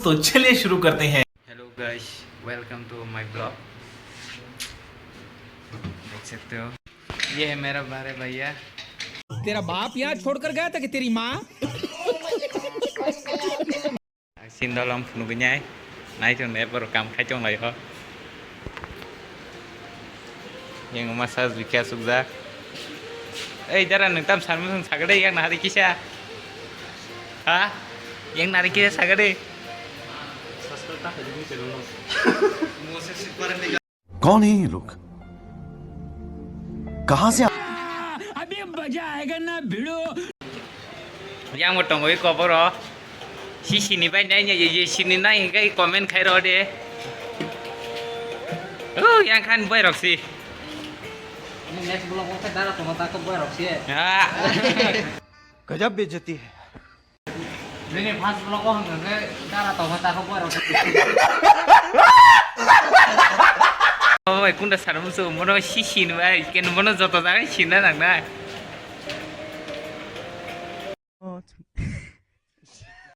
तो चलिए शुरू करते हैं। Hello guys, welcome to my blog. देख सकते हो ये है मेरा बारे भैया। तेरा बाप यहाँ छोड़कर गया था कि तेरी माँ? Xin đau lòng phụ nhai. Nay chúng em vừa cầm khai trong này thôi. Yang massage bikin sudah. Jangan nonton sama sagade yang nari kisah. Hah? Yang nari kisah sagade. कौन है ये लोग कहां से अभी मजा आएगा ना भिड़ो। Yang một tông ấy có bao đó. Xin đi bay đây nhà xin này cái comment khai rồi đi. Yang kan boy Roxy. Ini sebelum mau ke darat mau takut gue Roxy ya. गजब बेइज्जती है Ini pas sebelum kau ke darat mau takut gue Roxy. Ôi cũng đã sản phẩm muốn nó xin vậy cái nó muốn nó giọt tao ra xin nó rằng này